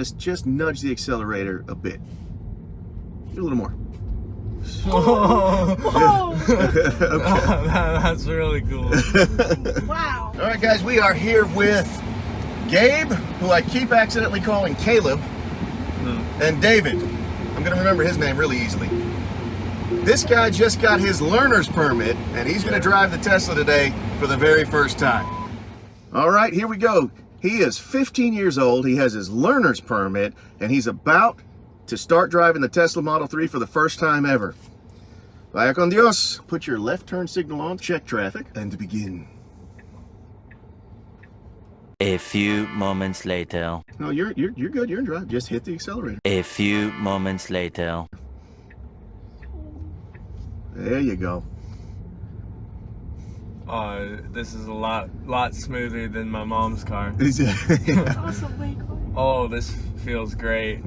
just nudge the accelerator a bit. Do a little more. Oh, Okay. that's really cool. Wow. All right, guys, we are here with Gabe, who I keep accidentally calling Caleb, and David. I'm going to remember his name really easily. This guy just got his learner's permit, and he's going to drive the Tesla today for the very first time. All right, here we go. He is 15 years old. He has his learner's permit, and he's about to start driving the Tesla Model 3 for the first time ever. Vaya con Dios. Put your left turn signal on, check traffic, and to begin. A few moments later. No, you're good. You're in drive. Just hit the accelerator. A few moments later. There you go. This is a lot smoother than my mom's car. Awesome, way cool. Oh, this feels great.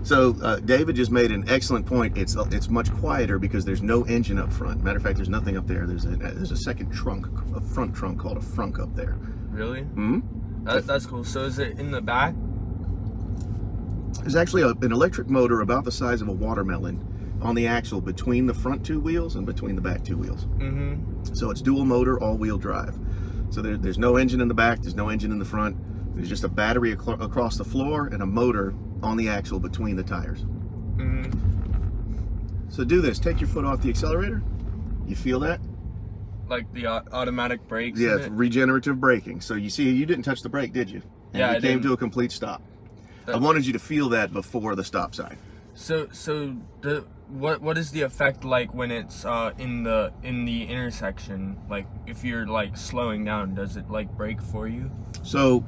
So David just made an excellent point. It's much quieter because there's no engine up front. Matter of fact, there's nothing up there. There's a second trunk, a front trunk called a frunk up there. Really? Mm-hmm. That's cool. So is it in the back? There's actually an electric motor about the size of a watermelon on the axle between the front two wheels and between the back two wheels. Mm-hmm. So it's dual motor, all-wheel drive. So there's no engine in the back, there's no engine in the front. There's just a battery across the floor and a motor on the axle between the tires. Mm-hmm. So do this. Take your foot off the accelerator. You feel that? Like the automatic brakes? Yeah, in it's it? regenerative braking. So you see, you didn't touch the brake, did you? And Yeah, you I came didn't. to a complete stop. I wanted you to feel that before the stop sign. So what is the effect like when it's in the intersection? Like if you're like slowing down, does it like brake for you? So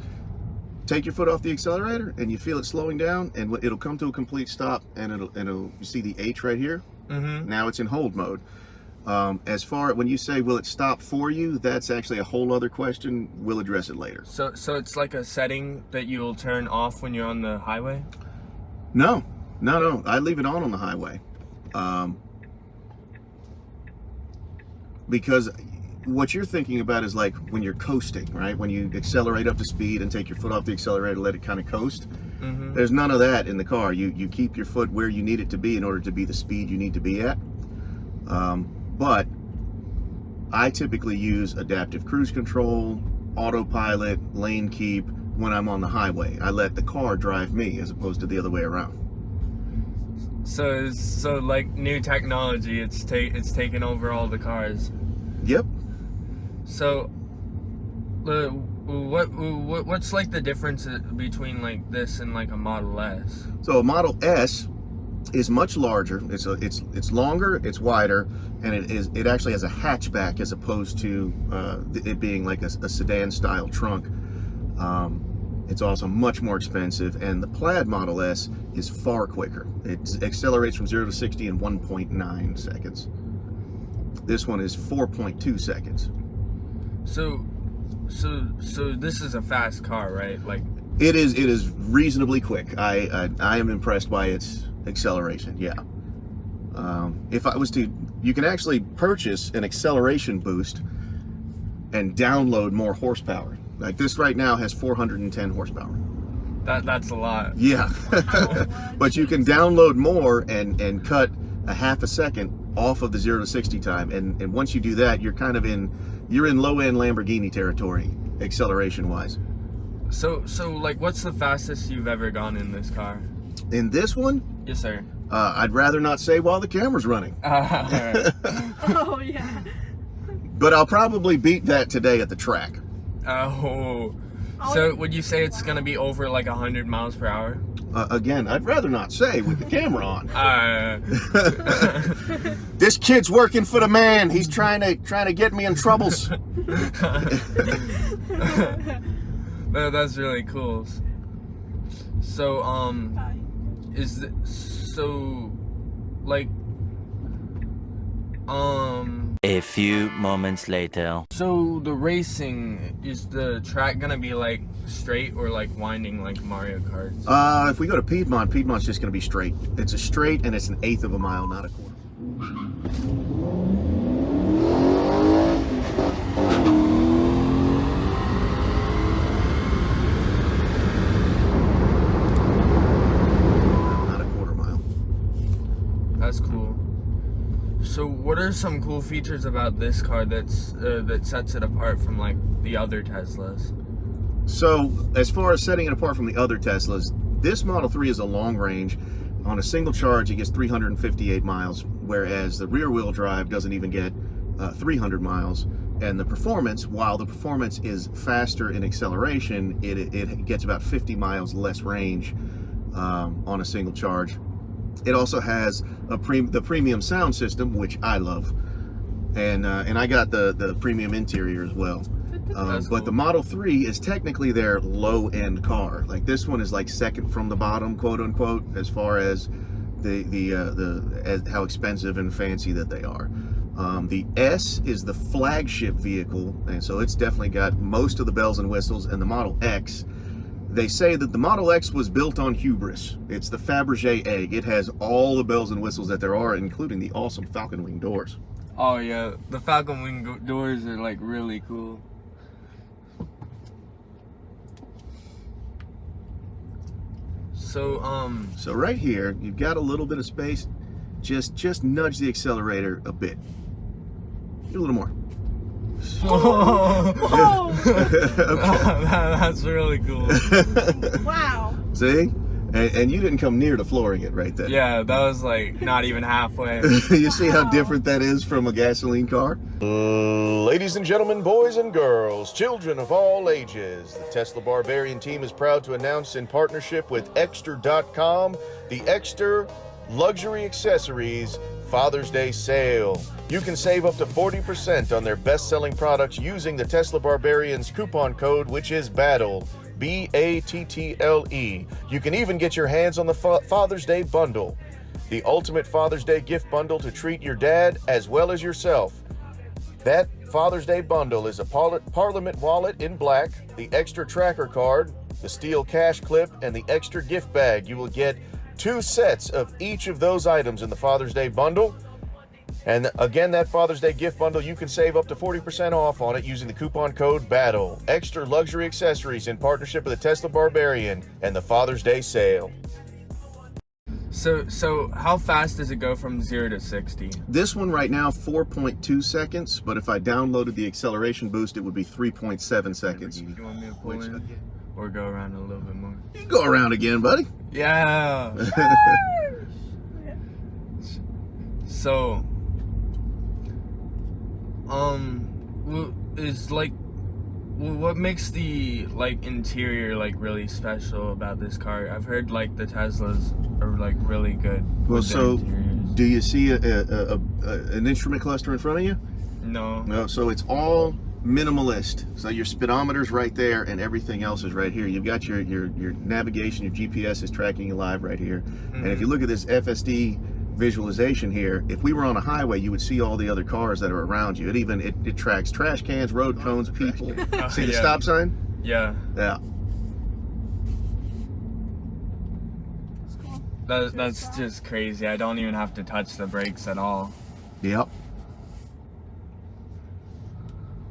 take your foot off the accelerator and you feel it slowing down, and it'll come to a complete stop, and it'll you see the H right here? Mm-hmm. Now it's in hold mode. As far when you say will it stop for you, that's actually a whole other question. We'll address it later. So it's like a setting that you'll turn off when you're on the highway? No. I leave it on the highway. Because what you're thinking about is like when you're coasting, right? When you accelerate up to speed and take your foot off the accelerator, let it kind of coast. Mm-hmm. There's none of that in the car. You keep your foot where you need it to be in order to be the speed you need to be at. But I typically use adaptive cruise control, autopilot, lane keep when I'm on the highway. I let the car drive me as opposed to the other way around. So like new technology, it's taken over all the cars. Yep. So what's like the difference between like this and like a Model S? So a Model S is much larger. It's longer, it's wider, and it actually has a hatchback as opposed to it being like a sedan style trunk. It's also much more expensive, and the Plaid Model S is far quicker. It accelerates from 0 to 60 in 1.9 seconds. This one is 4.2 seconds. So this is a fast car, right? Like It is reasonably quick. I am impressed by its acceleration. Yeah. If I was to, you can actually purchase an acceleration boost and download more horsepower. Like this right now has 410 horsepower. that's a lot. Yeah. But you can download more and cut a half a second off of the 0 to 60 time. And once you do that, you're kind of in low-end Lamborghini territory, acceleration-wise. So like what's the fastest you've ever gone in this car? In this one, Yes, sir. I'd rather not say while the camera's running. Alright. Oh, yeah. But I'll probably beat that today at the track. Oh. So would you say it's gonna be over like 100 miles per hour? Again, I'd rather not say with the camera on. This kid's working for the man. He's trying to get me in troubles. That's really cool. So A few moments later. so the racing, is the track gonna be like straight or like winding like Mario Kart? If we go to Piedmont's just going to be straight. It's a straight, and it's an eighth of a mile, not a quarter. So what are some cool features about this car that sets it apart from like the other Teslas? So as far as setting it apart from the other Teslas, this Model 3 is a long range. On a single charge, it gets 358 miles, whereas the rear wheel drive doesn't even get 300 miles. And the performance, while the performance is faster in acceleration, it gets about 50 miles less range on a single charge. It also has the premium sound system, which I love, and I got the premium interior as well. But cool. the Model 3 is technically their low-end car. Like this one is like second from the bottom, quote unquote, as far as how expensive and fancy that they are. The S is the flagship vehicle, and so it's definitely got most of the bells and whistles. And the Model X, they say that the Model X was built on hubris. It's the Fabergé egg. It has all the bells and whistles that there are, including the awesome Falcon Wing doors. Oh yeah, the Falcon Wing doors are like really cool. So right here, you've got a little bit of space. Just nudge the accelerator a bit. Get a little more. Whoa! That's really cool. Wow. See? And you didn't come near to flooring it right there. Yeah, that was like not even halfway. You see how Wow. different that is from a gasoline car? Ladies and gentlemen, boys and girls, children of all ages, the Tesla Barbarian team is proud to announce, in partnership with Ekster.com, the Ekster Luxury Accessories Father's Day Sale. You can save up to 40% on their best-selling products using the Tesla Barbarian's coupon code, which is BATTLE. BATTLE. You can even get your hands on the Father's Day bundle, the ultimate Father's Day gift bundle to treat your dad as well as yourself. That Father's Day bundle is a Parliament wallet in black, the Ekster tracker card, the steel cash clip, and the Ekster gift bag. You will get 2 sets of each of those items in the Father's Day bundle. And again, that Father's Day gift bundle, you can save up to 40% off on it using the coupon code BATTLE. Ekster Luxury Accessories in partnership with the Tesla Barbarian and the Father's Day sale. So how fast does it go from 0 to 60? This one right now, 4.2 seconds, but if I downloaded the acceleration boost, it would be 3.7 seconds. You want me to pull in or go around a little bit more? You can go around again, buddy. Yeah. So, what makes the like interior like really special about this car? I've heard like the Teslas are like really good. Well, with their so interiors. do you see an instrument cluster in front of you? No. No, so it's all minimalist. So your speedometer's right there and everything else is right here. You've got your navigation, your GPS is tracking you live right here. And if you look at this FSD visualization here, if we were on a highway, you would see all the other cars that are around you. It tracks trash cans, road cones, people. See the Yeah. stop sign? Yeah. Yeah. That's just crazy. I don't even have to touch the brakes at all. Yep.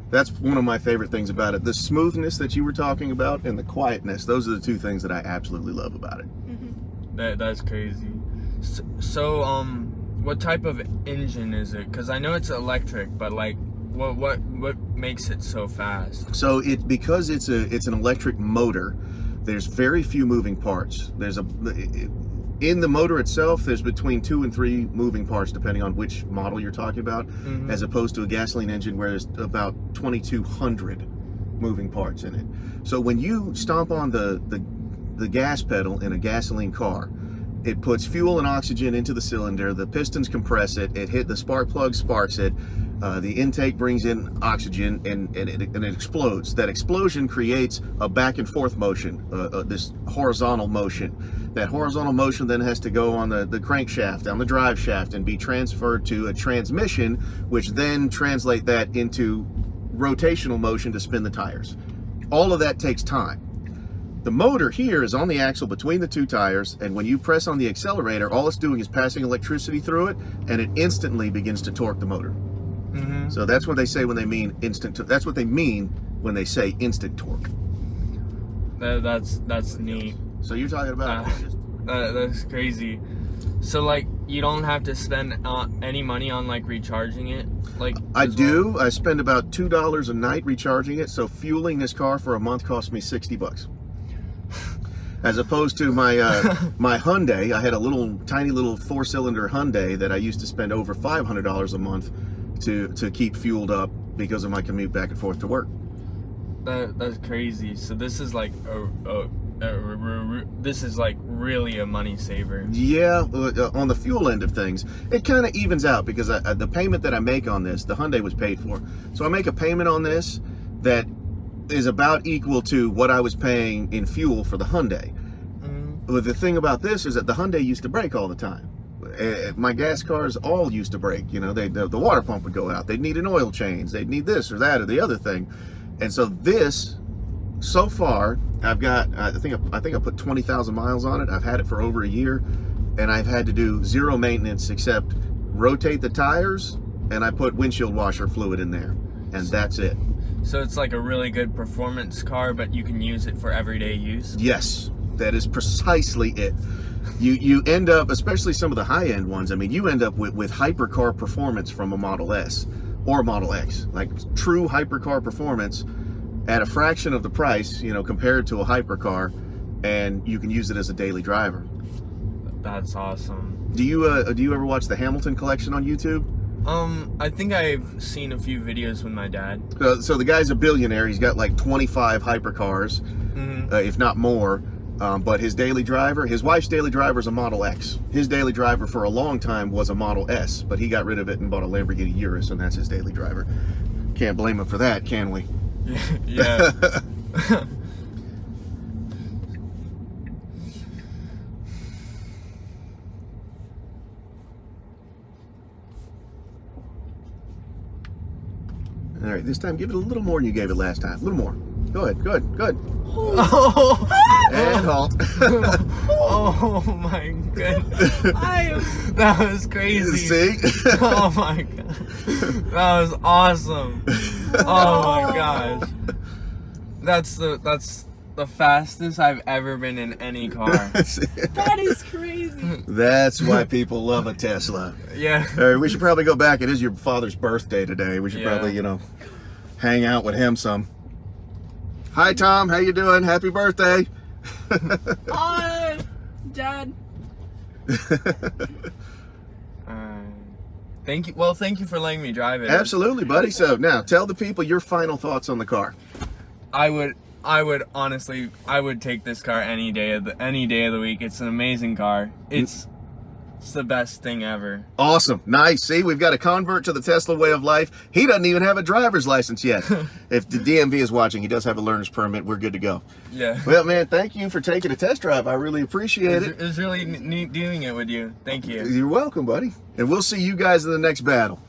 That's one of my favorite things about it. The smoothness that you were talking about and the quietness. Those are the 2 things that I absolutely love about it. That's crazy. So, what type of engine is it? Because I know it's electric, but like, what makes it so fast? So because it's an electric motor, there's very few moving parts. In the motor itself, there's between 2 and 3 moving parts depending on which model you're talking about, as opposed to a gasoline engine where there's about 2,200 moving parts in it. So when you stomp on the gas pedal in a gasoline car, it puts fuel and oxygen into the cylinder, the pistons compress it, the spark plug sparks it, the intake brings in oxygen, and it explodes. That explosion creates a back and forth motion, this horizontal motion. That horizontal motion then has to go on the crankshaft, down the drive shaft, and be transferred to a transmission, which then translate that into rotational motion to spin the tires. All of that takes time. The motor here is on the axle between the 2 tires, and when you press on the accelerator, all it's doing is passing electricity through it, and it instantly begins to torque the motor. So that's what they say when they mean that's what they mean when they say instant torque. That's neat. So you're talking about That's crazy. So like you don't have to spend any money on like recharging it? Like I as do. well? I spend about $2 a night recharging it. So fueling this car for a month cost me $60. As opposed to my my Hyundai, I had a tiny little 4-cylinder Hyundai that I used to spend over $500 a month to keep fueled up because of my commute back and forth to work. That's crazy. So this is like this is like really a money saver. Yeah, on the fuel end of things, it kind of evens out because the payment that I make on this, the Hyundai was paid for. So I make a payment on this that is about equal to what I was paying in fuel for the Hyundai. But the thing about this is that the Hyundai used to break all the time. My gas cars all used to break. You know, the water pump would go out. They'd need an oil change. They'd need this or that or the other thing. And so this, so far, I've got, I think I put 20,000 miles on it. I've had it for over a year, and I've had to do zero maintenance except rotate the tires, and I put windshield washer fluid in there, and that's it. So it's like a really good performance car, but you can use it for everyday use? Yes, that is precisely it. You end up, especially some of the high-end ones, I mean, you end up with hypercar performance from a Model S or a Model X, like true hypercar performance at a fraction of the price, you know, compared to a hypercar, and you can use it as a daily driver. That's awesome. Do you ever watch the Hamilton collection on YouTube? I think I've seen a few videos with my dad. So the guy's a billionaire. He's got like 25 hypercars, if not more. But his daily driver, his wife's daily driver is a Model X. His daily driver for a long time was a Model S, but he got rid of it and bought a Lamborghini Urus, and that's his daily driver. Can't blame him for that, can we? Yeah. All right, this time give it a little more than you gave it last time. A little more. Go ahead. Good. Oh, And halt. oh my goodness. That was crazy. See? Oh my god. That was awesome. Oh my gosh. That's the fastest I've ever been in any car. That is crazy. That's why people love a Tesla. Yeah. All right, we should probably go back. It is your father's birthday today. We should probably, hang out with him some. Hi, Tom. How you doing? Happy birthday. Dad. Thank you. Well, thank you for letting me drive it. Absolutely, buddy. So now tell the people your final thoughts on the car. I would honestly, I would take this car any day of the week. It's an amazing car. It's the best thing ever. Awesome. Nice. See, we've got a convert to the Tesla way of life. He doesn't even have a driver's license yet. If the DMV is watching, he does have a learner's permit. We're good to go. Yeah. Well, man, thank you for taking a test drive. I really appreciate it. It was really neat doing it with you. Thank you. You're welcome, buddy. And we'll see you guys in the next battle.